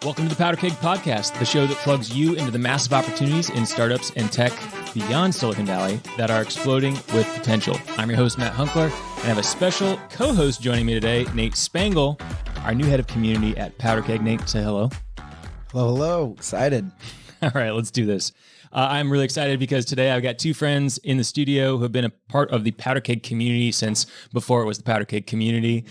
Welcome to the Powderkeg Podcast, the show that plugs you into the massive opportunities in startups and tech beyond Silicon Valley that are exploding with potential. I'm your host, Matt Hunkler, and I have a special co-host joining me today, Nate Spangle, our new head of community at Powderkeg. Nate, say hello. Hello. Excited. All right, let's do this. I'm really excited because today I've got two friends in the studio who have been a part of the Powderkeg community since before it was the Powderkeg community.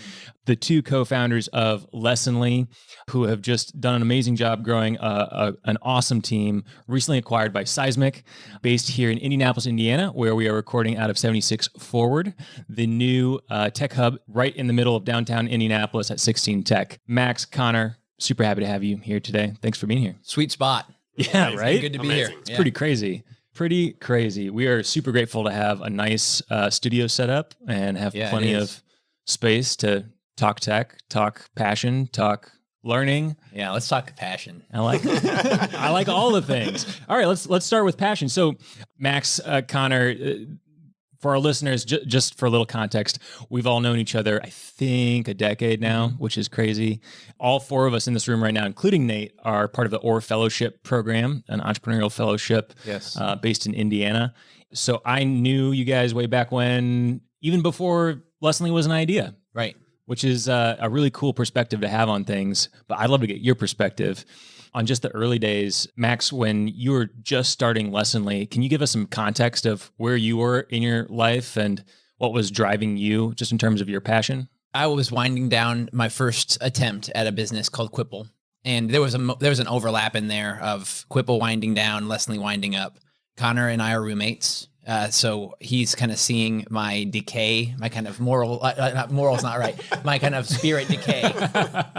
The two co-founders of Lessonly, who have just done an amazing job growing an awesome team, recently acquired by Seismic, based here in Indianapolis, Indiana, where we are recording out of 76 Forward, the new tech hub right in the middle of downtown Indianapolis at 16 Tech. Max, Connor, super happy to have you here today. Thanks for being here. Sweet spot. Yeah, Amazing. right? Good to be Amazing. here. It's pretty crazy. Pretty crazy. We are super grateful to have a nice studio set up and have plenty of space to talk tech, talk passion, talk learning. Yeah, let's talk passion. I like all the things. All right, let's start with passion. So, Max, Connor, for our listeners, just for a little context, we've all known each other, I think, a decade now, which is crazy. All four of us in this room right now, including Nate, are part of the Orr Fellowship program, an entrepreneurial fellowship based in Indiana. So I knew you guys way back when, even before Lessonly was an idea. Right. Which is a really cool perspective to have on things. But I'd love to get your perspective on just the early days. Max, when you were just starting Lessonly, can you give us some context of where you were in your life and what was driving you just in terms of your passion? I was winding down my first attempt at a business called Quipple. And there was an overlap in there of Quipple winding down, Lessonly winding up. Connor and I are roommates. So he's kind of seeing my decay, my kind of moral's not right, my kind of spirit decay.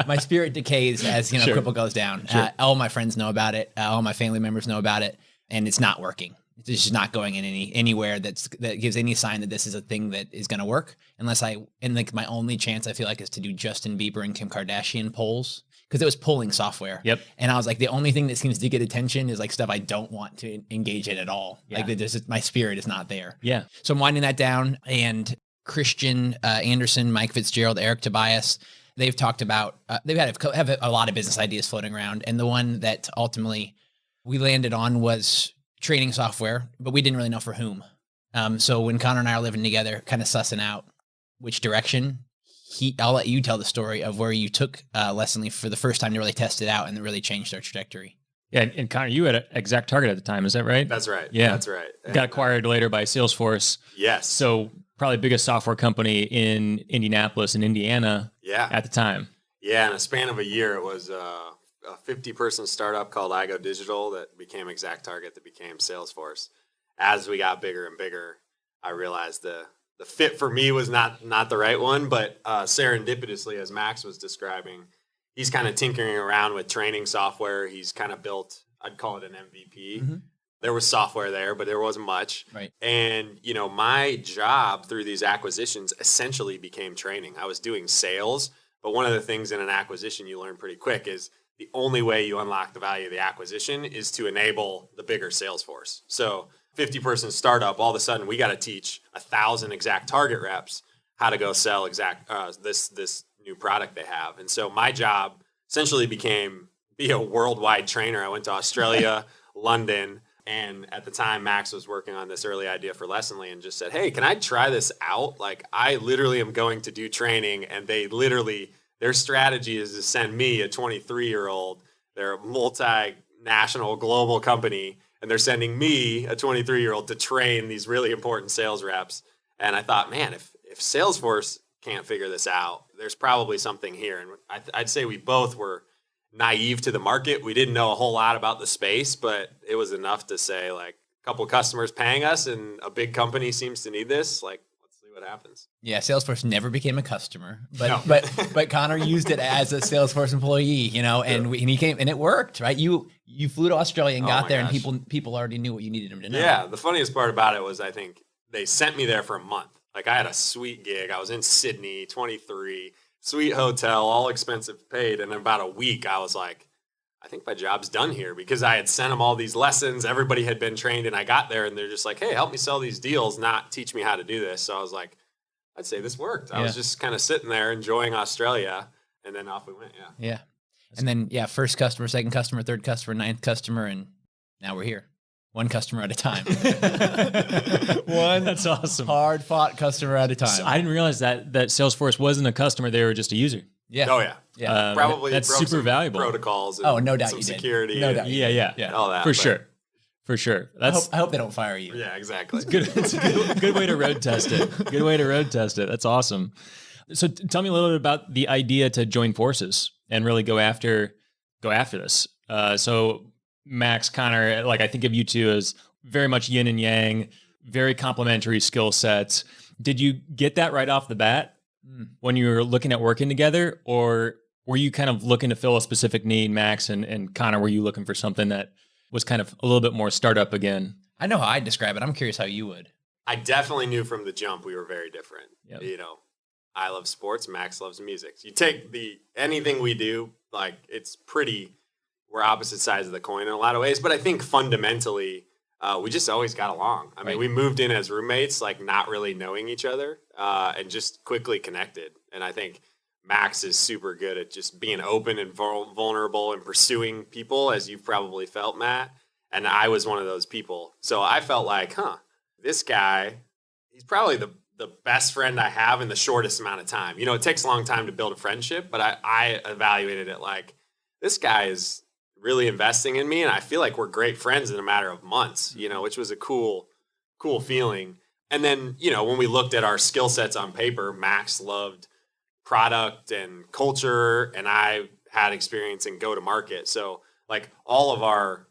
My spirit decays as, Quipple goes down. Sure. All my friends know about it. All my family members know about it, and it's not working. It's just not going in anywhere that gives any sign that this is a thing that is going to work. My only chance I feel like is to do Justin Bieber and Kim Kardashian polls. Because it was polling software. Yep. And I was like, the only thing that seems to get attention is like stuff I don't want to engage in at all. Yeah. Like my spirit is not there. Yeah. So I'm winding that down. And Christian Anderson, Mike Fitzgerald, Eric Tobias, they've talked about, they've have a lot of business ideas floating around. And the one that ultimately we landed on was training software, but we didn't really know for whom. So when Connor and I are living together, kind of sussing out which direction, I'll let you tell the story of where you took Lessonly for the first time to really test it out and it really changed our trajectory. Yeah, and Connor, you had ExactTarget at the time, is that right? That's right. Yeah. That's right. Got acquired later by Salesforce. Yes. So probably biggest software company in Indianapolis and Indiana at the time. Yeah, in a span of a year, it was a 50-person startup called iGo Digital that became ExactTarget, that became Salesforce. As we got bigger and bigger, I realized the fit for me was not the right one, but serendipitously, as Max was describing, he's kind of tinkering around with training software. He's kind of built, I'd call it an MVP. Mm-hmm. There was software there, but there wasn't much. Right. And, my job through these acquisitions essentially became training. I was doing sales, but one of the things in an acquisition you learn pretty quick is the only way you unlock the value of the acquisition is to enable the bigger sales force. So 50-person startup, all of a sudden we got to teach 1,000 ExactTarget reps how to go sell this new product they have. And so my job essentially became be a worldwide trainer. I went to Australia, London, and at the time Max was working on this early idea for Lessonly and just said, hey, can I try this out? Like, I literally am going to do training, and their strategy is to send me, a 23-year-old, they're a multinational global company, and they're sending me, a 23-year-old, to train these really important sales reps. And I thought, man, if Salesforce can't figure this out, there's probably something here. And I'd say we both were naive to the market. We didn't know a whole lot about the space, but it was enough to say, like, a couple customers paying us and a big company seems to need this. Like, let's see what happens. Yeah, Salesforce never became a customer, but Connor used it as a Salesforce employee, and he came and it worked, right? You flew to Australia and got there, and people already knew what you needed them to know. Yeah, the funniest part about it was I think they sent me there for a month. Like, I had a sweet gig. I was in Sydney, 23, sweet hotel, all expensive paid, and in about a week I was like, I think my job's done here, because I had sent them all these lessons. Everybody had been trained, and I got there and they're just like, hey, help me sell these deals, not teach me how to do this. So I was like, I'd say this worked. I was just kind of sitting there enjoying Australia, and then off we went. Yeah. And then, first customer, second customer, third customer, ninth customer, and now we're here. One customer at a time. One That's awesome. hard fought customer at a time. So I didn't realize that Salesforce wasn't a customer; they were just a user. Yeah. Oh yeah. Yeah. Probably that's broke super some valuable. protocols. And Oh, no doubt some you did. security. No and doubt. Yeah, all that. for but- sure, for sure. I That's hope they don't fire you. Yeah, exactly. it's a good way to road test it. Good way to road test it. That's awesome. So tell me a little bit about the idea to join forces and really go after this. So Max, Connor, like I think of you two as very much yin and yang, very complementary skill sets. Did you get that right off the bat when you were looking at working together, or were you kind of looking to fill a specific need, Max and Connor? Were you looking for something that was kind of a little bit more startup again? I know how I describe it. I'm curious how you would. I definitely knew from the jump we were very different. Yep. You know, I love sports, Max loves music. So you take anything we do, like we're opposite sides of the coin in a lot of ways, but I think fundamentally we just always got along. I mean, we moved in as roommates, like not really knowing each other, and just quickly connected. And I think Max is super good at just being open and vulnerable and pursuing people, as you've probably felt, Matt. And I was one of those people. So I felt like, this guy, he's probably the best friend I have in the shortest amount of time. You know, it takes a long time to build a friendship, but I evaluated it like, this guy is really investing in me, and I feel like we're great friends in a matter of months, you know, which was a cool feeling. And then, you know, when we looked at our skill sets on paper, Max loved product and culture, and I had experience in go-to-market. So like all of our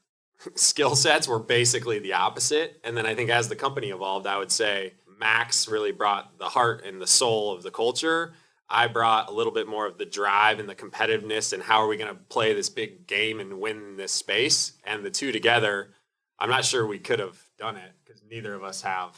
skill sets were basically the opposite. And then I think as the company evolved, I would say Max really brought the heart and the soul of the culture. I brought a little bit more of the drive and the competitiveness and how are we going to play this big game and win this space. And the two together, I'm not sure we could have done it because neither of us have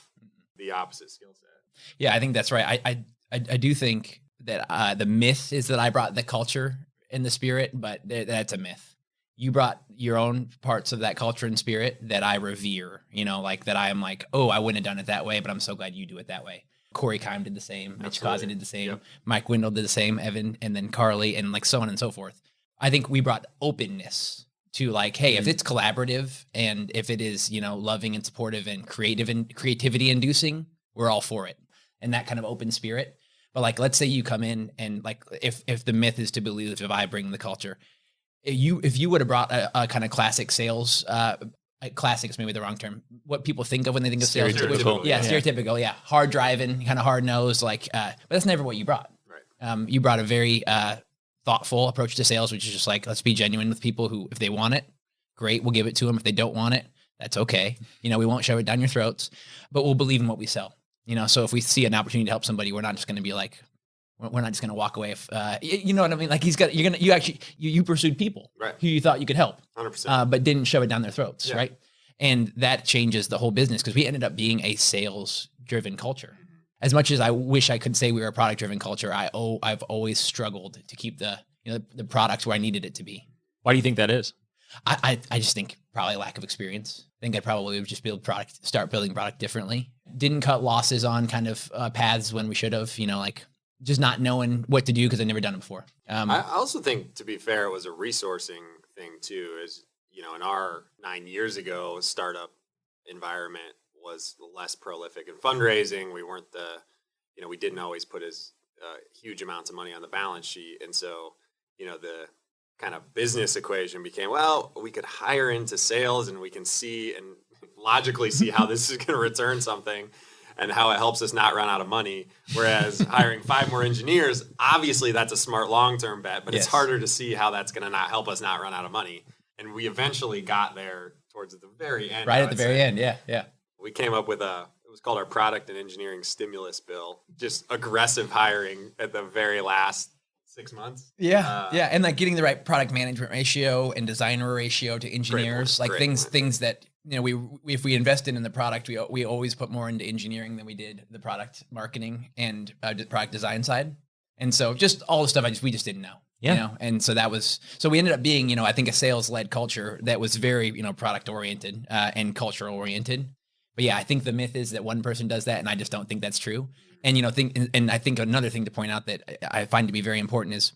the opposite skill set. Yeah, I think that's right. I do think that the myth is that I brought the culture and the spirit, but that's a myth. You brought your own parts of that culture and spirit that I revere, you know, like that I am like, oh, I wouldn't have done it that way, but I'm so glad you do it that way. Corey Keim did the same. Mitch Causey did the same. Yep. Mike Wendell did the same. Evan, and then Carly, and like so on and so forth. I think we brought openness to like, hey, if it's collaborative and if it is, you know, loving and supportive and creative and creativity inducing, we're all for it. And that kind of open spirit. But like, let's say you come in and like, if the myth is to believe if I bring the culture, if you would have brought a kind of classic sales, classic is maybe the wrong term. What people think of when they think of sales. Stereotypical. Yeah. Hard driving, kind of hard nosed, like, but that's never what you brought. Right. You brought a very thoughtful approach to sales, which is just like, let's be genuine with people who, if they want it, great, we'll give it to them. If they don't want it, that's okay. You know, we won't shove it down your throats, but we'll believe in what we sell. You know, so if we see an opportunity to help somebody, we're not just going to be like, we're not just going to walk away. If, you know what I mean? Like you pursued people who you thought you could help, 100%, but didn't shove it down their throats. Yeah. Right. And that changes the whole business because we ended up being a sales driven culture. As much as I wish I could say we were a product driven culture, I've always struggled to keep the product where I needed it to be. Why do you think that is? I just think probably lack of experience. I think I'd probably just start building product differently. Didn't cut losses on kind of paths when we should have, you know, like just not knowing what to do because I'd never done it before. I also think, to be fair, it was a resourcing thing too. Is, you know, in our 9 years ago, startup environment was less prolific in fundraising. We weren't we didn't always put as huge amounts of money on the balance sheet. And so, you know, the kind of business equation became, well, we could hire into sales and we can see and logically see how this is going to return something and how it helps us not run out of money. Whereas hiring 5 more engineers, obviously that's a smart long-term bet, but it's harder to see how that's going to not help us not run out of money. And we eventually got there towards the very end. Right at the very end. Yeah. Yeah. We came up with it was called our product and engineering stimulus bill, just aggressive hiring at the very last 6 months. Yeah. And like getting the right product management ratio and designer ratio to engineers, things that, you know, if we invested in the product, we always put more into engineering than we did the product marketing and product design side. And so just all the stuff we just didn't know. Yeah. You know? And so we ended up being, you know, I think a sales led culture that was very, you know, product oriented and culture oriented. But yeah, I think the myth is that one person does that, and I just don't think that's true. And, you know, I think another thing to point out that I find to be very important is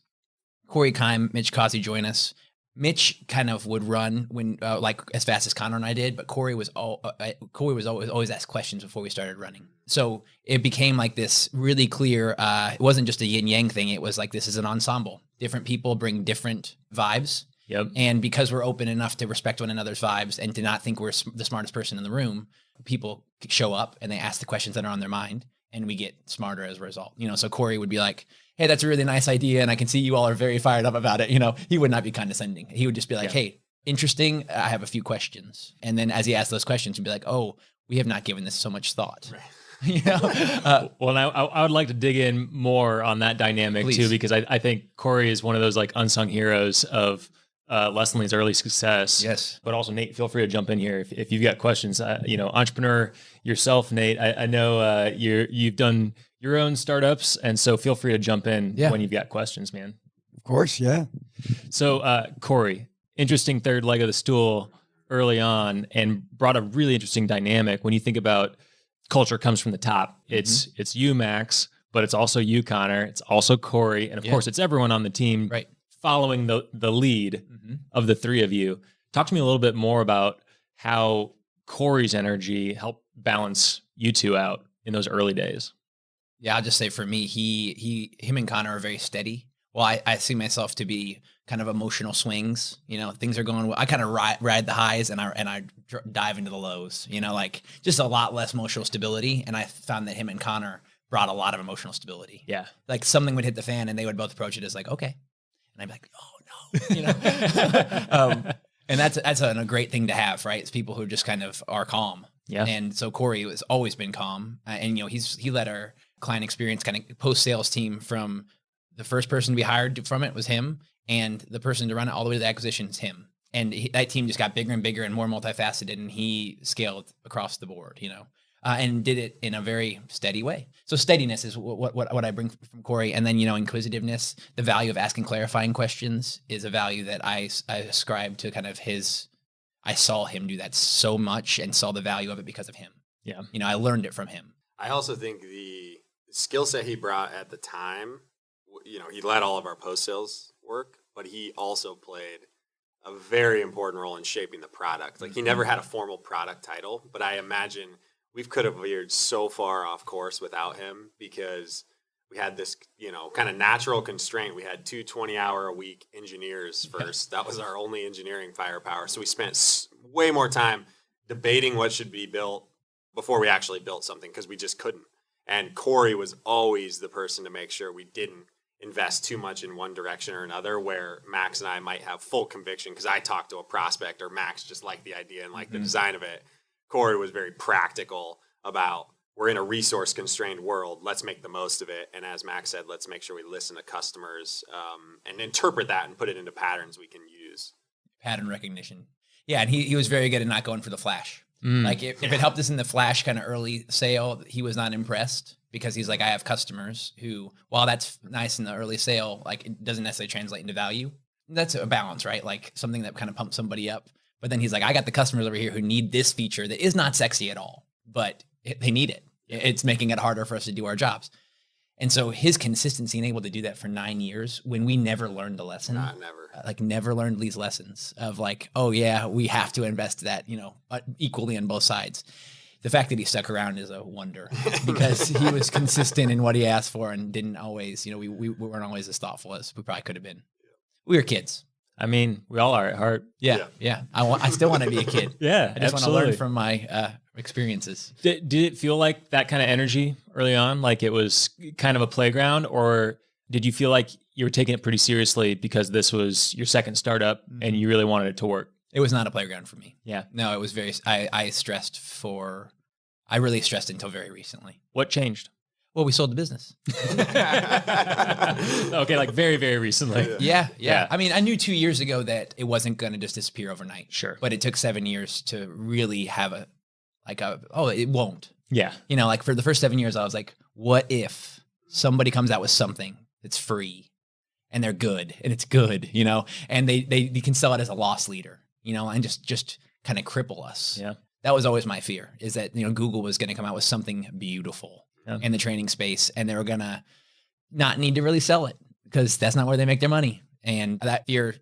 Corey Kime, Mitch Causey join us. Mitch kind of would run when like as fast as Connor and I did, but Corey was always asked questions before we started running. So it became like this really clear. It wasn't just a yin yang thing. It was like this is an ensemble. Different people bring different vibes. Yep. And because we're open enough to respect one another's vibes and to not think we're the smartest person in the room, people show up and they ask the questions that are on their mind, and we get smarter as a result. So Corey would be like, hey, that's a really nice idea, and I can see you all are very fired up about it. He would not be condescending. He would just be like, hey, interesting. I have a few questions. And then as he asked those questions, he'd be like, oh, we have not given this so much thought. Right. Well, now I would like to dig in more on that dynamic Please. too, because I think Corey is one of those like unsung heroes of Leslie's early success. Yes. But also, Nate, feel free to jump in here if you've got questions. Entrepreneur yourself, Nate. I know you've done your own startups, and so feel free to jump in when you've got questions, man. Of course, yeah. So, Corey, interesting third leg of the stool early on, and brought a really interesting dynamic. When you think about culture comes from the top, it's you, Max, but it's also you, Connor. It's also Corey, and of course, it's everyone on the team, right, following the lead of the three of you. Talk to me a little bit more about how Corey's energy helped balance you two out in those early days. Yeah, I'll just say for me, him and Connor are very steady. Well, I see myself to be kind of emotional swings. Things are going well. I kind of ride the highs and I dive into the lows. Like just a lot less emotional stability. And I found that him and Connor brought a lot of emotional stability. Yeah, like something would hit the fan and they would both approach it as like, okay, and I'd be like, oh no, and that's a great thing to have, right? It's people who just kind of are calm. Yeah, and so Corey has always been calm, and he led our client experience kind of post-sales team from the first person to be hired from it was him, and the person to run it all the way to the acquisition is him. And that team just got bigger and bigger and more multifaceted, and he scaled across the board, and did it in a very steady way. So steadiness is what I bring from Corey. And then, inquisitiveness, the value of asking clarifying questions is a value that I ascribe to kind of I saw him do that so much and saw the value of it because of him. Yeah. I learned it from him. I also think the skill set he brought at the time, he led all of our post-sales work, but he also played a very important role in shaping the product. Like he never had a formal product title, but I imagine we could have veered so far off course without him because we had this, kind of natural constraint. We had 2 20-hour-a-week engineers first. That was our only engineering firepower. So we spent way more time debating what should be built before we actually built something because we just couldn't. And Corey was always the person to make sure we didn't invest too much in one direction or another, where Max and I might have full conviction because I talked to a prospect or Max just liked the idea and liked the design of it. Corey was very practical about, we're in a resource constrained world. Let's make the most of it. And as Max said, let's make sure we listen to customers and interpret that and put it into patterns we can use. Pattern recognition. Yeah. And he was very good at not going for the flash. Like if it helped us in the flash kind of early sale, he was not impressed because he's like, I have customers who, while that's nice in the early sale, like it doesn't necessarily translate into value. That's a balance, right? Like something that kind of pumps somebody up. But then he's like, I got the customers over here who need this feature that is not sexy at all, but they need it. It's making it harder for us to do our jobs. And so his consistency and able to do that for 9 years when we never learned a lesson, never learned these lessons of like, oh yeah, we have to invest that, equally on both sides. The fact that he stuck around is a wonder because he was consistent in what he asked for and didn't always, we weren't always as thoughtful as we probably could have been. We were kids. I mean, we all are at heart. Yeah. I still want to be a kid. Yeah, I just want to learn from my experiences. Did it feel like that kind of energy early on? Like it was kind of a playground, or did you feel like you were taking it pretty seriously because this was your second startup and you really wanted it to work? It was not a playground for me. Yeah. No, it was I really stressed until very recently. What changed? Well, we sold the business. Okay, like very, very recently. Yeah. I mean, I knew 2 years ago that it wasn't going to just disappear overnight. Sure. But it took 7 years to really have it won't. Yeah. Like for the first 7 years, I was like, what if somebody comes out with something that's free and they're good and it's good, and they can sell it as a loss leader, and just kind of cripple us. Yeah. That was always my fear, is that, Google was going to come out with something beautiful in the training space, and they were going to not need to really sell it because that's not where they make their money. And that fear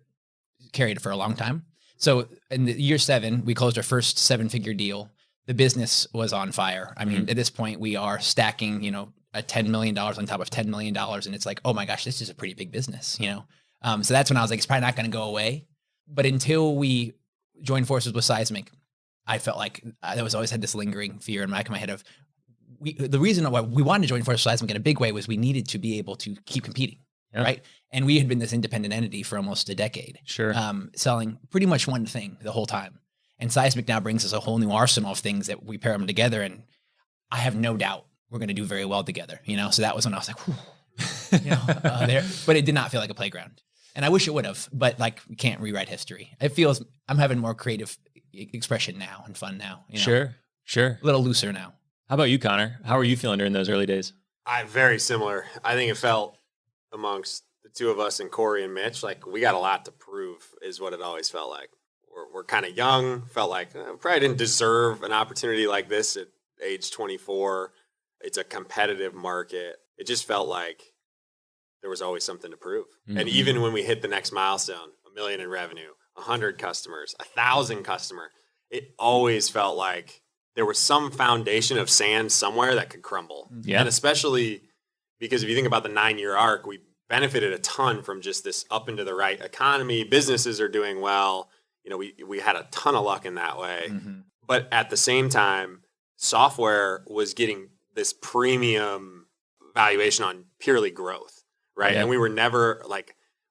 carried for a long time. So in the year 7, we closed our first 7-figure deal. The business was on fire. I mean, at this point we are stacking, a $10 million on top of $10 million. And it's like, oh my gosh, this is a pretty big business, So that's when I was like, it's probably not going to go away. But until we joined forces with Seismic, I felt like I always had this lingering fear in the back of my head of the reason why we wanted to join forces with Seismic in a big way was we needed to be able to keep competing. Yep. Right. And we had been this independent entity for almost a decade. Sure. Selling pretty much one thing the whole time. And Seismic now brings us a whole new arsenal of things that we pair them together. And I have no doubt we're going to do very well together. So that was when I was like, whew, but it did not feel like a playground. And I wish it would have, but like we can't rewrite history. It feels I'm having more creative expression now and fun now. Sure. A little looser now. How about you, Connor? How were you feeling during those early days? Very similar. I think it felt amongst the two of us and Corey and Mitch, like we got a lot to prove is what it always felt like. We're kind of young, felt like probably didn't deserve an opportunity like this at age 24. It's a competitive market. It just felt like there was always something to prove. Mm-hmm. And even when we hit the next milestone, $1 million in revenue, 100 customers, 1,000 customer, it always felt like there was some foundation of sand somewhere that could crumble. Yeah. And especially because if you think about the 9-year arc, we benefited a ton from just this up and to the right economy. Businesses are doing well. We had a ton of luck in that way. Mm-hmm. But at the same time, software was getting this premium valuation on purely growth, right? Yeah. And we were never we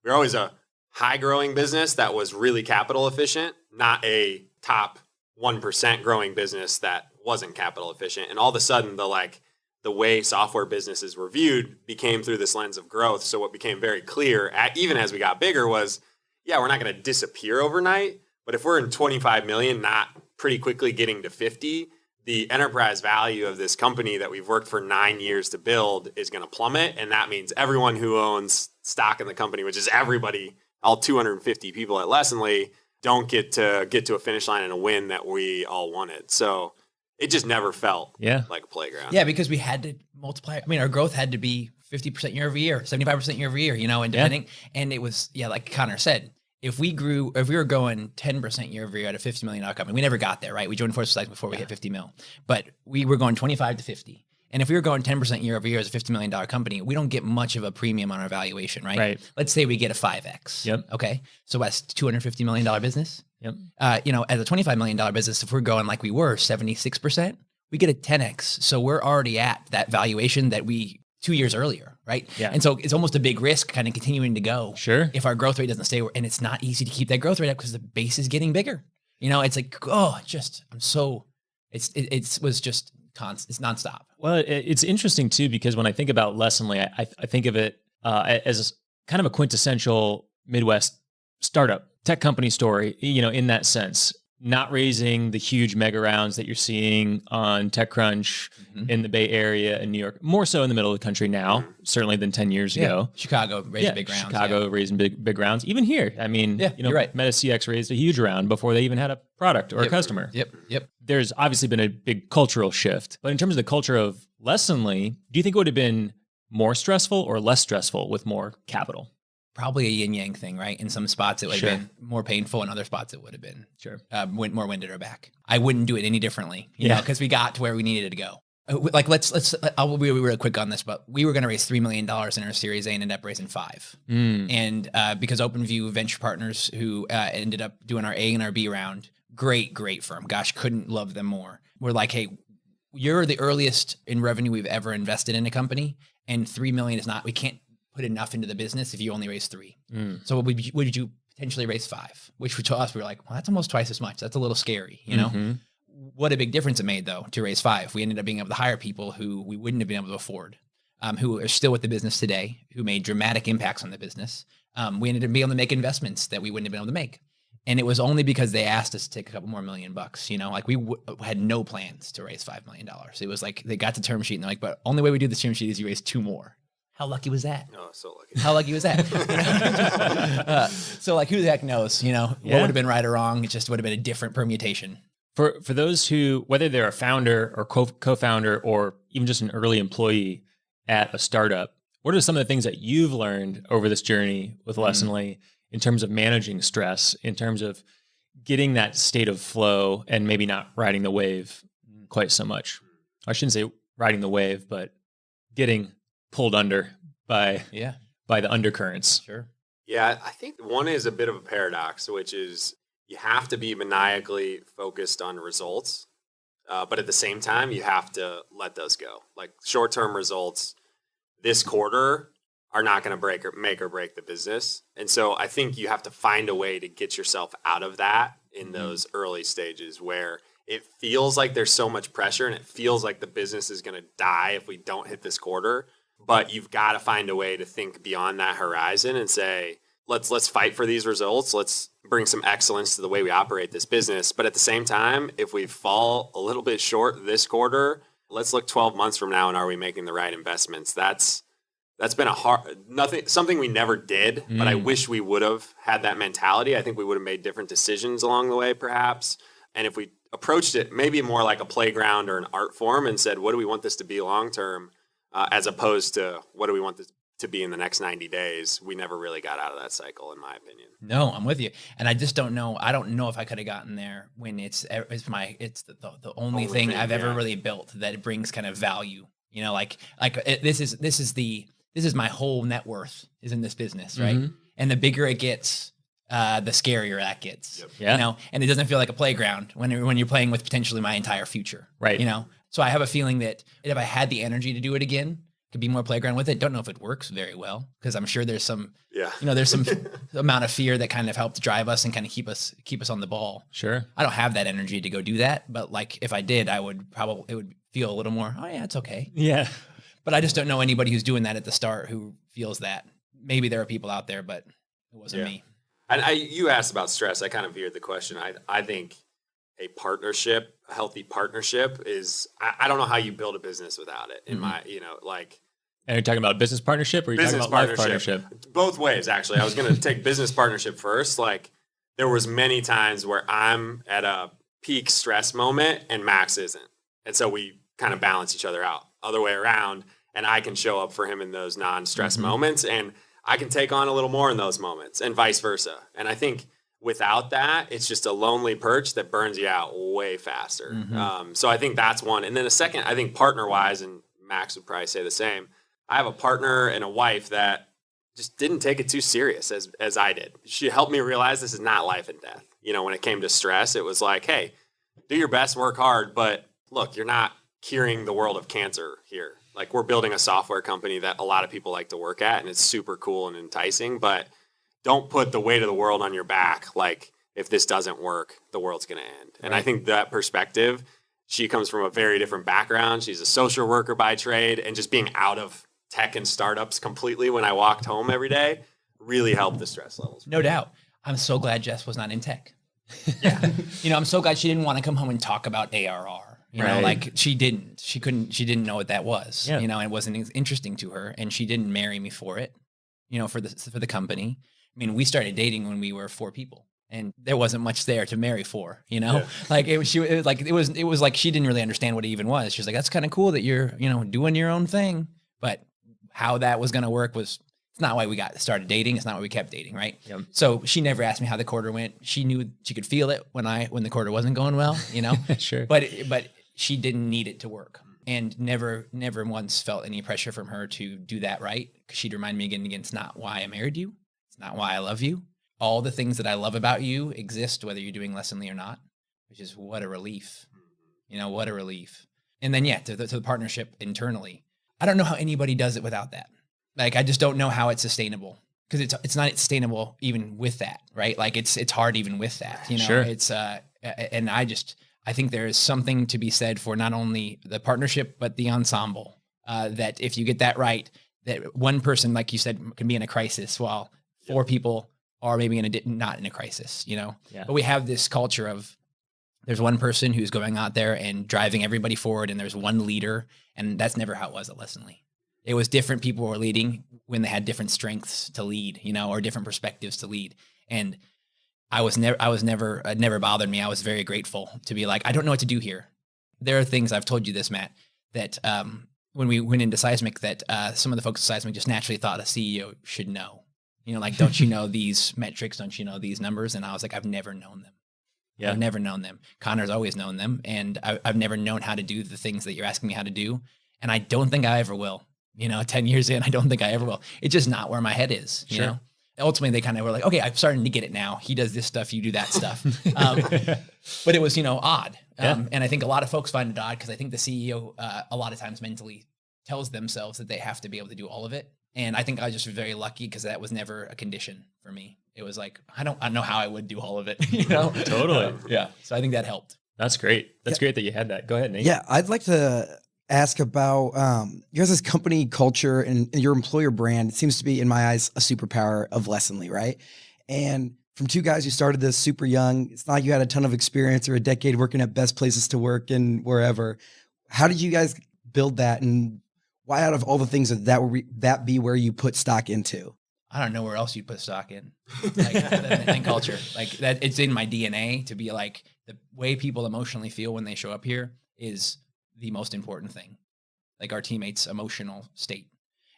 were always a high growing business that was really capital efficient, not a top 1% growing business that wasn't capital efficient. And all of a sudden the way software businesses were viewed became through this lens of growth. So what became very clear, even as we got bigger, was, we're not going to disappear overnight. But if we're in 25 million, not pretty quickly getting to 50, the enterprise value of this company that we've worked for 9 years to build is going to plummet. And that means everyone who owns stock in the company, which is everybody, all 250 people at Lessonly, don't get to a finish line and a win that we all wanted. So it just never felt like a playground. Yeah, because we had to multiply. I mean, our growth had to be 50% year over year, 75% year over year, and depending. Yeah. And it was, like Connor said, if we were going 10% year over year at a $50 million company, we never got there, right? We joined forces before we hit 50 mil, but we were going 25 to 50. And if we were going 10% year over year as a $50 million company, we don't get much of a premium on our valuation, right? Let's say we get a 5X. Yep. Okay. So that's $250 million business. Yep. As a $25 million business, if we're going like we were 76%, we get a 10X. So we're already at that valuation that we 2 years earlier, right? Yeah. And so it's almost a big risk kind of continuing to go. Sure. If our growth rate doesn't stay, and it's not easy to keep that growth rate up because the base is getting bigger. It's like, it was just constant. It's nonstop. Well, it's interesting too, because when I think about Lessonly, I think of it as kind of a quintessential Midwest startup tech company story, in that sense. Not raising the huge mega rounds that you're seeing on TechCrunch in the Bay Area and New York, more so in the middle of the country now, certainly than 10 years ago. Chicago raising big rounds. Chicago raising big rounds. Even here, I mean, you're right. Meta CX raised a huge round before they even had a product or a customer. Yep. There's obviously been a big cultural shift. But in terms of the culture of Lessonly, do you think it would have been more stressful or less stressful with more capital? Probably a yin yang thing, right? In some spots it would have been more painful, in other spots it would have been more wind at our back. I wouldn't do it any differently, because we got to where we needed to go. I'll be real quick on this, but we were going to raise $3 million in our Series A and ended up raising $5 million. And because OpenView Venture Partners, who ended up doing our A and our B round, great firm. Gosh, couldn't love them more. We're like, hey, you're the earliest in revenue we've ever invested in a company, and $3 million is not. We can't put enough into the business if you only raise $3 million. So would you potentially raise $5 million? Which to us, we were like, well, that's almost twice as much. That's a little scary, What a big difference it made, though, to raise $5 million. We ended up being able to hire people who we wouldn't have been able to afford, who are still with the business today, who made dramatic impacts on the business. We ended up being able to make investments that we wouldn't have been able to make. And it was only because they asked us to take a couple more $1 million, we had no plans to raise $5 million. It was like, they got the term sheet and they're like, but only way we do the term sheet is you raise 2 more. How lucky was that? Oh, so lucky. How lucky was that? So who the heck knows, what would have been right or wrong? It just would have been a different permutation. For those who, whether they're a founder or co-founder or even just an early employee at a startup, What are some of the things that you've learned over this journey with Lessonly in terms of managing stress, in terms of getting that state of flow and maybe not riding the wave quite so much? I shouldn't say riding the wave, but getting pulled under by the undercurrents. Sure. Yeah, I think one is a bit of a paradox, which is you have to be maniacally focused on results, but at the same time, you have to let those go. Like short-term results this quarter are not going to make or break the business. And so I think you have to find a way to get yourself out of that in those early stages where it feels like there's so much pressure and it feels like the business is going to die if we don't hit this quarter. But you've got to find a way to think beyond that horizon and say, let's fight for these results. Let's bring some excellence to the way we operate this business. But at the same time, if we fall a little bit short this quarter, let's look 12 months from now and are we making the right investments? That's been something we never did, but I wish we would have had that mentality. I think we would have made different decisions along the way, perhaps. And if we approached it maybe more like a playground or an art form and said, what do we want this to be long term, as opposed to what do we want this to be in the next 90 days, we never really got out of that cycle, in my opinion. No, I'm with you. And I just don't know. I don't know if I could have gotten there when it's the only thing I've ever really built that brings kind of value. You know, this is my whole net worth is in this business, right? And the bigger it gets, the scarier that gets. Yep. Yeah. You know, and it doesn't feel like a playground when you're playing with potentially my entire future. Right. You know, so I have a feeling that if I had the energy to do it again, could be more playground with it. Don't know if it works very well because I'm sure there's some, there's some amount of fear that kind of helped drive us and kind of keep us on the ball. Sure. I don't have that energy to go do that, but like if I did, it would feel a little more, oh yeah, it's okay. Yeah. But I just don't know anybody who's doing that at the start who feels that. Maybe there are people out there, but it wasn't me. And you asked about stress. I kind of veered the question. I think a healthy partnership is, I don't know how you build a business without it. In my, And you're talking about business partnership or you're talking about life partnership? Both ways, actually. I was going to take business partnership first. Like there was many times where I'm at a peak stress moment and Max isn't. And so we kind of balance each other out. Other way around. And I can show up for him in those non-stress moments and I can take on a little more in those moments and vice versa. And I think without that, it's just a lonely perch that burns you out way faster. So I think that's one. And then a second, I think partner-wise, and Max would probably say the same, I have a partner and a wife that just didn't take it too serious as I did. She helped me realize this is not life and death. You know, when it came to stress, it was like, hey, do your best, work hard, but look, you're not curing the world of cancer here. Like we're building a software company that a lot of people like to work at and it's super cool and enticing, but don't put the weight of the world on your back. Like if this doesn't work, the world's going to end. And I think that perspective, she comes from a very different background. She's a social worker by trade and just being out of tech and startups completely when I walked home every day really helped the stress levels. No doubt. I'm so glad Jess was not in tech. Yeah. I'm so glad she didn't want to come home and talk about ARR. You know, like she didn't know what that was, and it wasn't interesting to her and she didn't marry me for it, for the company. I mean, we started dating when we were 4 people and there wasn't much there to marry for, like it was like, she didn't really understand what it even was. She was like, that's kind of cool that you're, doing your own thing, but how that was going to work it's not why we got started dating. It's not why we kept dating. Right. Yep. So she never asked me how the quarter went. She knew she could feel it when the quarter wasn't going well, Sure. But she didn't need it to work and never once felt any pressure from her to do that right. Because she'd remind me again and again, it's not why I married you. It's not why I love you. All the things that I love about you exist whether you're doing Lessonly or not, which is what a relief. What a relief. And then, to the partnership internally. I don't know how anybody does it without that. Like, I just don't know how it's sustainable because it's not sustainable even with that, right? Like it's hard even with that, Sure. It's, and I think there is something to be said for not only the partnership, but the ensemble, that if you get that right, that one person, like you said, can be in a crisis while 4 people are maybe not in a crisis, Yeah. But we have this culture of there's one person who's going out there and driving everybody forward and there's one leader. And that's never how it was at Lessonly. It was different people were leading when they had different strengths to lead, or different perspectives to lead. And it never bothered me. I was very grateful to be like, I don't know what to do here. There are things I've told you this, Matt, that when we went into Seismic that some of the folks at Seismic just naturally thought a CEO should know. Like, don't you know these metrics? Don't you know these numbers? And I was like, I've never known them. Yeah. I've never known them. Connor's always known them. And I've never known how to do the things that you're asking me how to do. And I don't think I ever will. 10 years in, I don't think I ever will. It's just not where my head is, you know? Ultimately, they kind of were like, okay, I'm starting to get it now. He does this stuff, you do that stuff. But it was, odd. And I think a lot of folks find it odd because I think the CEO a lot of times mentally tells themselves that they have to be able to do all of it. And I think I was just very lucky because that was never a condition for me. It was like, I don't know how I would do all of it, Totally. Yeah. So I think that helped. That's great. That's great that you had that. Go ahead, Nate. Yeah, I'd like to ask about your guys' company culture and your employer brand. It seems to be, in my eyes, a superpower of Lessonly, right? And from two guys who started this super young, it's not like you had a ton of experience or a decade working at best places to work and wherever. How did you guys build that, and why, out of all the things that be where you put stock into? I don't know where else you'd put stock in, than culture. Like that, it's in my DNA to be like the way people emotionally feel when they show up here is the most important thing. Like our teammates' emotional state,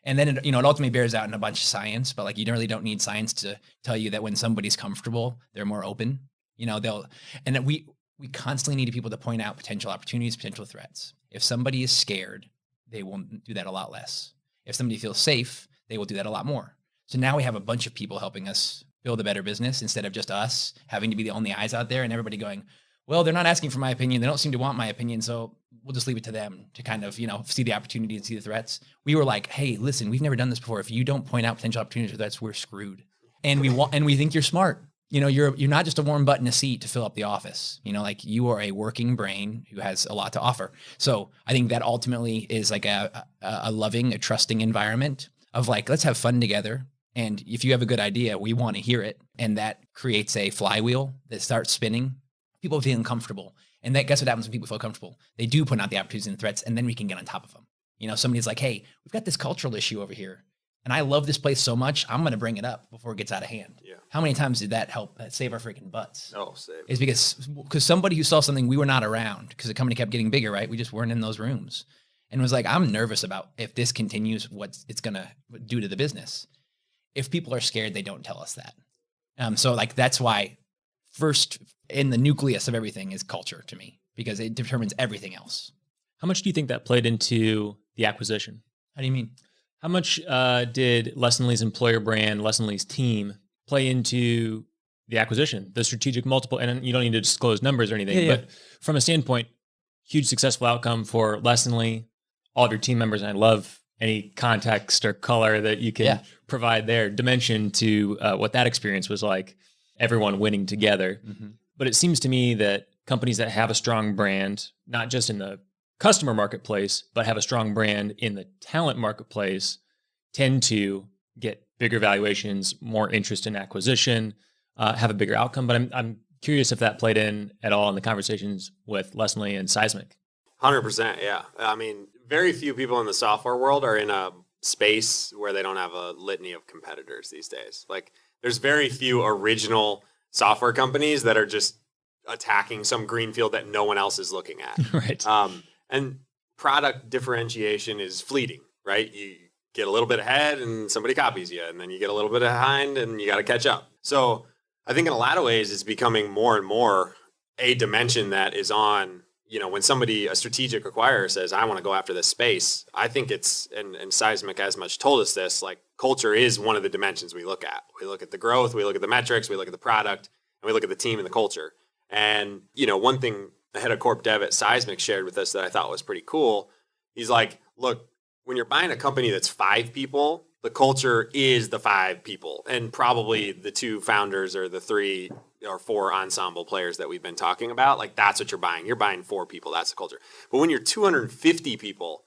and then it ultimately bears out in a bunch of science. But like you really don't need science to tell you that when somebody's comfortable, they're more open. We constantly need people to point out potential opportunities, potential threats. If somebody is scared, they will do that a lot less. If somebody feels safe, they will do that a lot more. So now we have a bunch of people helping us build a better business instead of just us having to be the only eyes out there and everybody going, well, they're not asking for my opinion. They don't seem to want my opinion. So we'll just leave it to them to kind of, see the opportunity and see the threats. We were like, hey, listen, we've never done this before. If you don't point out potential opportunities or threats, we're screwed. And we think you're smart. You're not just a warm butt in a seat to fill up the office. Like you are a working brain who has a lot to offer. So I think that ultimately is like a loving, a trusting environment of like, let's have fun together. And if you have a good idea, we want to hear it. And that creates a flywheel that starts spinning. People feeling comfortable. And guess what happens when people feel comfortable? They do point out the opportunities and threats, and then we can get on top of them. Somebody's like, hey, we've got this cultural issue over here. And I love this place so much, I'm going to bring it up before it gets out of hand. Yeah. How many times did that help save our freaking butts? Oh, save. It's because somebody who saw something we were not around, because the company kept getting bigger, right? We just weren't in those rooms. And was like, I'm nervous about if this continues, what it's going to do to the business. If people are scared, they don't tell us that. So like, that's why first in the nucleus of everything is culture to me, because it determines everything else. How much do you think that played into the acquisition? How do you mean? How much did Lessonly's employer brand, Lessonly's team, play into the acquisition, the strategic multiple? And you don't need to disclose numbers or anything, but from a standpoint, huge successful outcome for Lessonly, all of your team members. And I love any context or color that you can provide there, dimension to what that experience was like, everyone winning together. Mm-hmm. But it seems to me that companies that have a strong brand, not just in the customer marketplace, but have a strong brand in the talent marketplace, tend to get bigger valuations, more interest in acquisition, have a bigger outcome. But I'm curious if that played in at all in the conversations with Lessonly and Seismic. 100%, yeah. I mean, very few people in the software world are in a space where they don't have a litany of competitors these days. Like, there's very few original software companies that are just attacking some greenfield that no one else is looking at. Right. And product differentiation is fleeting, right? You get a little bit ahead and somebody copies you, and then you get a little bit behind and you got to catch up. So I think in a lot of ways it's becoming more and more a dimension that is on, when a strategic acquirer says, I want to go after this space, I think it's, and Seismic as much told us this, like culture is one of the dimensions we look at. We look at the growth, we look at the metrics, we look at the product, and we look at the team and the culture. And, one thing the head of corp dev at Seismic shared with us that I thought was pretty cool. He's like, look, when you're buying a company that's 5 people, the culture is the 5 people, and probably the 2 founders or the 3 or 4 ensemble players that we've been talking about. Like, that's what you're buying. You're buying 4 people. That's the culture. But when you're 250 people,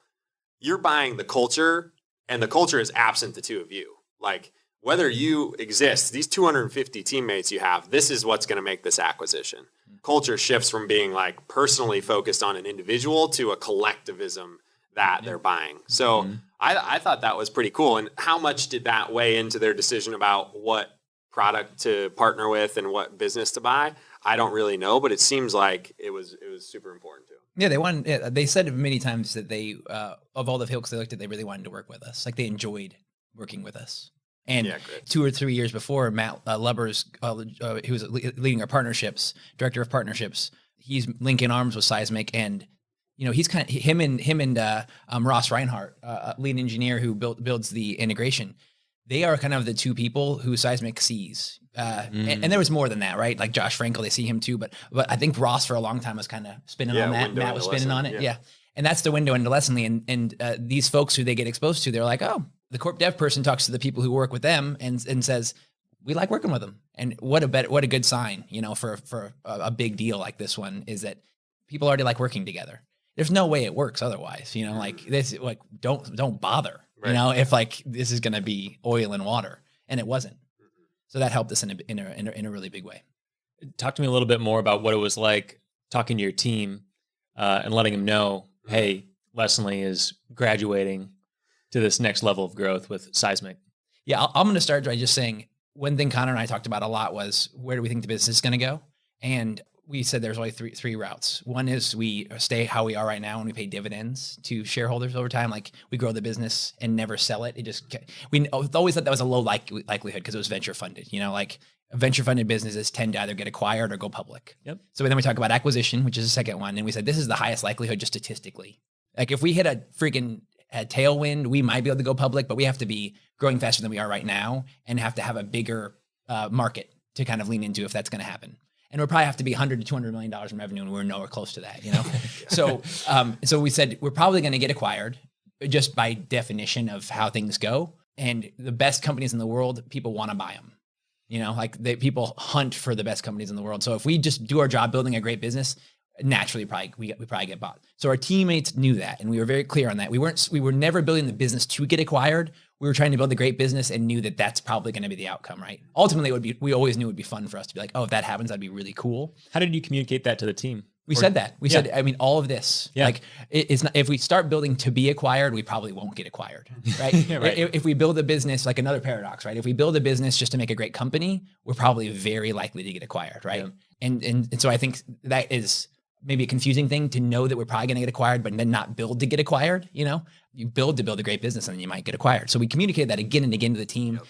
you're buying the culture, and the culture is absent the 2 of you. Like, whether you exist, these 250 teammates you have, this is what's going to make this acquisition. Culture shifts from being like personally focused on an individual to a collectivism that they're buying. So I thought that was pretty cool. And how much did that weigh into their decision about what product to partner with and what business to buy? I don't really know, but it seems like it was super important to them. Yeah, they wanted. Yeah, they said many times that they, of all the folks they looked at, they really wanted to work with us. Like they enjoyed working with us. And Yeah, great. 2 or 3 years before, Matt Lubbers, who was leading our partnerships, director of partnerships, he's linking arms with Seismic, and he's kind of him and Ross Reinhardt, lead engineer who builds the integration. They are kind of the two people who Seismic sees. And there was more than that, right? Like Josh Frankel, they see him too. But I think Ross for a long time was kind of spinning on that. Matt was spinning on it. Yeah. And that's the window into Lessonly. And these folks who they get exposed to, they're like, oh, the corp dev person talks to the people who work with them and says, we like working with them. And what a good sign, for a big deal like this one is that people already like working together. There's no way it works otherwise, like this, like don't bother, right. If like this is going to be oil and water, and it wasn't. So that helped us in a really big way. Talk to me a little bit more about what it was like talking to your team and letting them know, hey, Lessonly is graduating to this next level of growth with Seismic. Yeah, I'm going to start by just saying one thing Connor and I talked about a lot was where do we think the business is going to go? And we said there's only three routes. One is we stay how we are right now and we pay dividends to shareholders over time. Like we grow the business and never sell it. We always thought that was a low likelihood because it was venture funded. Like venture funded businesses tend to either get acquired or go public. Yep. So then we talk about acquisition, which is the second one. And we said this is the highest likelihood just statistically. Like if we hit a freaking tailwind, we might be able to go public, but we have to be growing faster than we are right now and have to have a bigger market to kind of lean into if that's going to happen. And we'll probably have to be $100 to $200 million in revenue, and we're nowhere close to that, So we said we're probably going to get acquired just by definition of how things go. And the best companies in the world, people want to buy them. People hunt for the best companies in the world. So if we just do our job building a great business, naturally we probably get bought. So our teammates knew that, and we were very clear on that. We were never building the business to get acquired. We were trying to build a great business and knew that that's probably going to be the outcome, right? Ultimately, we always knew it would be fun for us to be like, oh, if that happens, that'd be really cool. How did you communicate that to the team? We said that. We said, all of this, it's not, if we start building to be acquired, we probably won't get acquired, right? Right. If we build a business, like another paradox, right? If we build a business just to make a great company, we're probably very likely to get acquired, right? Yeah. And so I think that is maybe a confusing thing to know that we're probably going to get acquired, but then not build to get acquired. You build to build a great business and then you might get acquired. So we communicated that again and again to the team.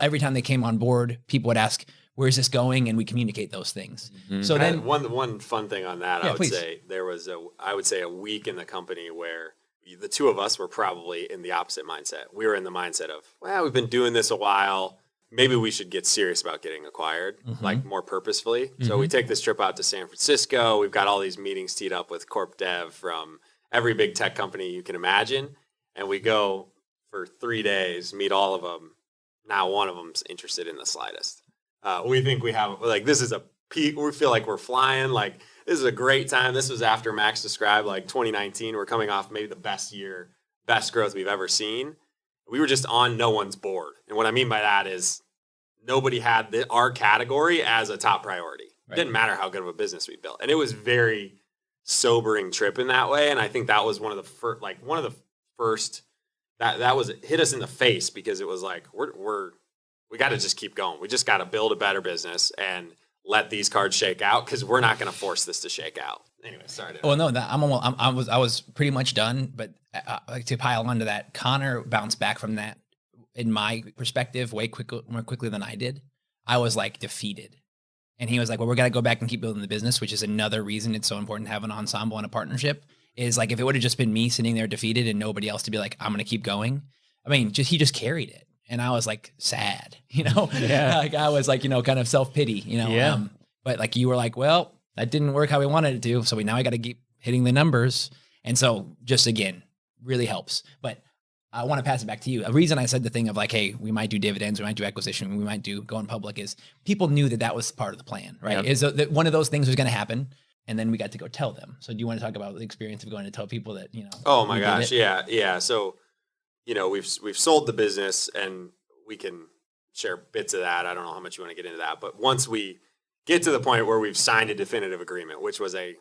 Every time they came on board, people would ask, where's this going? And we communicate those things. Mm-hmm. So then one fun thing on that, I would say there was a week in the company where the two of us were probably in the opposite mindset. We were in the mindset of, well, we've been doing this a while. Maybe we should get serious about getting acquired, like more purposefully. Mm-hmm. So we take this trip out to San Francisco. We've got all these meetings teed up with corp dev from every big tech company you can imagine. And we go for 3 days, meet all of them. Not one of them's interested in the slightest. We think we have, this is a peak. We feel like we're flying. Like, this is a great time. This was after Max described, 2019. We're coming off maybe the best growth we've ever seen. We were just on no one's board. And what I mean by that is nobody had our category as a top priority. Right. It didn't matter how good of a business we built. And it was very sobering trip in that way. And I think that was one of the first, that was, it hit us in the face because it was like, we got to just keep going. We just got to build a better business and let these cards shake out because we're not going to force this to shake out. Anyway, sorry. I was pretty much done, but to pile onto that, Connor bounced back from that, in my perspective, more quickly than I did. I was defeated. And he was like, well, we're going to go back and keep building the business, which is another reason it's so important to have an ensemble and a partnership. Is if it would have just been me sitting there defeated and nobody else to be like, I'm going to keep going. I mean, he just carried it. And I was sad, Yeah. I was kind of self-pity, Yeah. But you were like, well, that didn't work how we wanted it to. So now I got to keep hitting the numbers. And so just again, really helps. But I want to pass it back to you. A reason I said the thing of hey, we might do dividends, we might do acquisition, we might do going public is people knew that was part of the plan, right? Yep. Is that one of those things was going to happen. And then we got to go tell them. So do you want to talk about the experience of going to tell people that, Oh my gosh. Yeah. So, we've sold the business and we can share bits of that. I don't know how much you want to get into that, but once we get to the point where we've signed a definitive agreement, which was a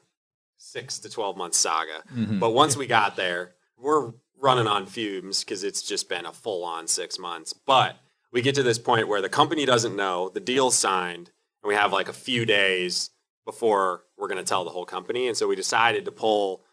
6 to 12 month saga. Mm-hmm. But once we got there, we're running on fumes because it's just been a full on 6 months. But we get to this point where the company doesn't know, the deal's signed, and we have a few days before we're going to tell the whole company. And so we decided to pull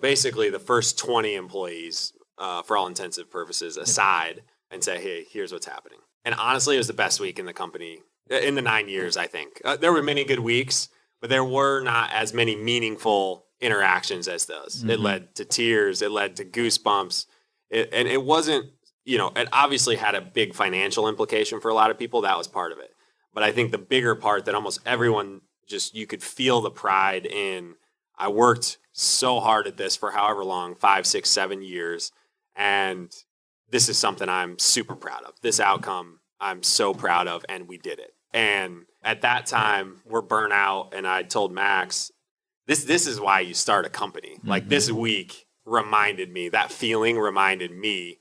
basically the first 20 employees, for all intensive purposes, aside and say, hey, here's what's happening. And honestly, it was the best week in the company in the 9 years, I think. There were many good weeks, but there were not as many meaningful interactions as those. Mm-hmm. It led to tears. It led to goosebumps. And it wasn't, it obviously had a big financial implication for a lot of people. That was part of it. But I think the bigger part that almost everyone you could feel the pride in, I worked so hard at this for however long, 5, 6, 7 years. And this is something I'm super proud of. This outcome I'm so proud of, and we did it. And at that time, we're burnt out, and I told Max, this is why you start a company. Mm-hmm. Like this week reminded me, that feeling reminded me,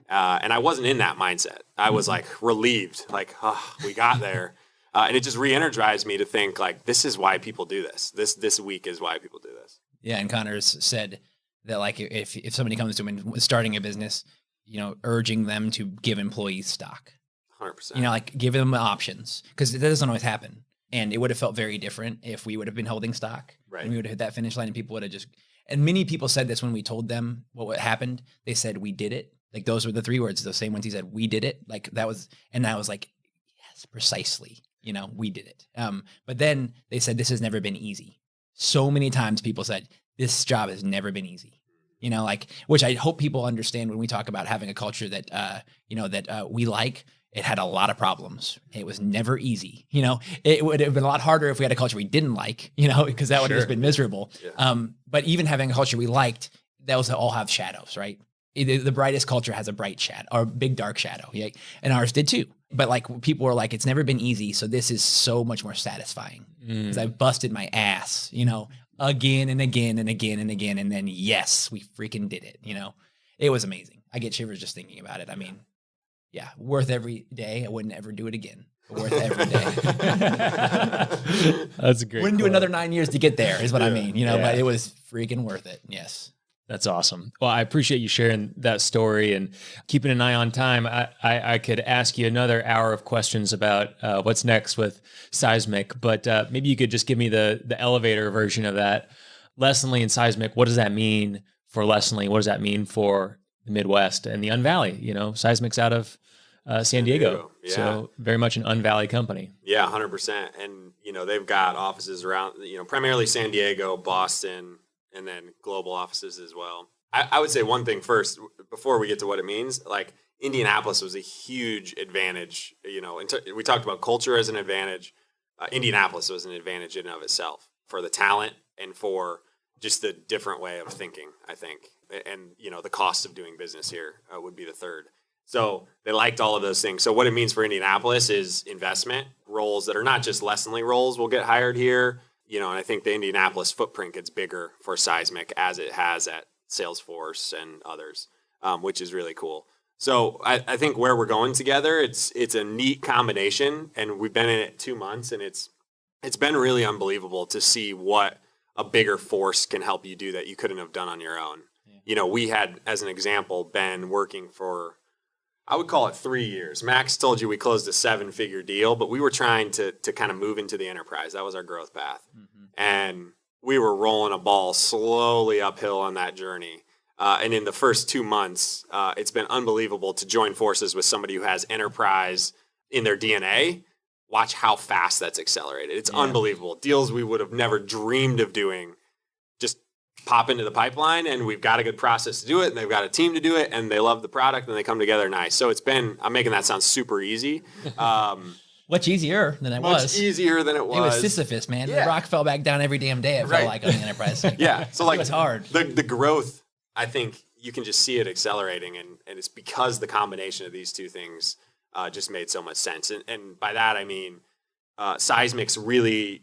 and I wasn't in that mindset. I was like relieved, like, oh, we got there. And it just re-energized me to think like, this is why people do this. This week is why people do this. Yeah, and Connor's said that like if somebody comes to him and starting a business, urging them to give employees stock. 100%. Like give them options, because that doesn't always happen. And it would have felt very different if we would have been holding stock. Right. And we would have hit that finish line and people would have and many people said this when we told them what happened. They said, we did it. Like those were the 3 words, those same ones he said, we did it. Like that was, and I was like, yes, precisely. We did it. But then they said, this has never been easy. So many times people said, this job has never been easy. Which I hope people understand when we talk about having a culture that, we like. It had a lot of problems. It was never easy. It would have been a lot harder if we had a culture we didn't like, because that would have just been miserable. Yeah. But even having a culture we liked, those all have shadows, right? The brightest culture has a bright shadow or a big dark shadow. Yeah. And ours did too. But like people were like, it's never been easy. So this is so much more satisfying because I busted my ass, again and again and again and again. And then, yes, we freaking did it. It was amazing. I get shivers just thinking about it. I mean, yeah, worth every day. I wouldn't ever do it again. Worth every day. That's a great Wouldn't do another 9 years to get there is what I mean, but it was freaking worth it. Yes. That's awesome. Well, I appreciate you sharing that story and keeping an eye on time. I could ask you another hour of questions about what's next with Seismic, but maybe you could just give me the elevator version of that. Lessonly and Seismic, what does that mean for Lessonly? What does that mean for the Midwest and the Unvalley? Seismic's out of San Diego. Yeah. So very much an Unvalley company. Yeah, 100%. And, they've got offices around, primarily San Diego, Boston, and then global offices as well. I would say one thing first, before we get to what it means, like Indianapolis was a huge advantage. We talked about culture as an advantage. Indianapolis was an advantage in and of itself for the talent and for just the different way of thinking, I think. And, the cost of doing business here would be the third. So they liked all of those things. So what it means for Indianapolis is investment roles that are not just Lessonly roles will get hired here. And I think the Indianapolis footprint gets bigger for Seismic as it has at Salesforce and others, which is really cool. So I think where we're going together, it's a neat combination, and we've been in it 2 months, and it's been really unbelievable to see what a bigger force can help you do that you couldn't have done on your own. Yeah. We had, as an example, been working for, I would call it 3 years. Max told you we closed a 7-figure deal, but we were trying to kind of move into the enterprise. That was our growth path. Mm-hmm. And we were rolling a ball slowly uphill on that journey. And in the first 2 months, it's been unbelievable to join forces with somebody who has enterprise in their DNA. Watch how fast that's accelerated. It's unbelievable. Deals we would have never dreamed of doing just pop into the pipeline, and we've got a good process to do it, and they've got a team to do it, and they love the product, and they come together nice. So I'm making that sound super easy. Much easier than it was. Much easier than it was. It was Sisyphus, man. Yeah. The rock fell back down every damn day, it felt like, on the enterprise. Yeah. So like it was hard. The growth, I think you can just see it accelerating, and it's because the combination of these two things just made so much sense. And by that, I mean Seismic's really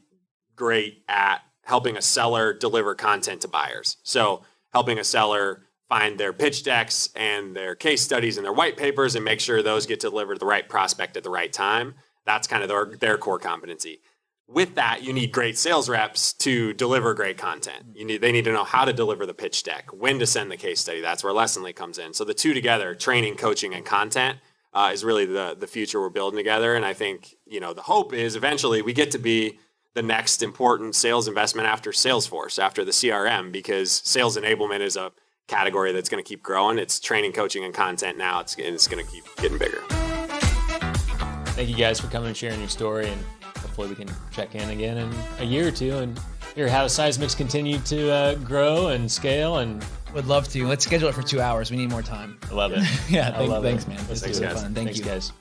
great at helping a seller deliver content to buyers. So helping a seller find their pitch decks and their case studies and their white papers and make sure those get delivered to the right prospect at the right time. That's kind of their core competency. With that, you need great sales reps to deliver great content. They need to know how to deliver the pitch deck, when to send the case study. That's where Lessonly comes in. So the two together, training, coaching, and content, is really the future we're building together. And I think, the hope is eventually we get to be the next important sales investment after Salesforce, after the CRM, because sales enablement is a category that's going to keep growing. It's training, coaching, and content now. It's going to keep getting bigger. Thank you guys for coming and sharing your story, and hopefully we can check in again in a year or two and hear how Seismic's continued to grow and scale. And Would love to. Let's schedule it for 2 hours. We need more time. I love it. Yeah, I love thanks, it. man. This Thanks, is really guys. fun. Thank Thanks, you. guys.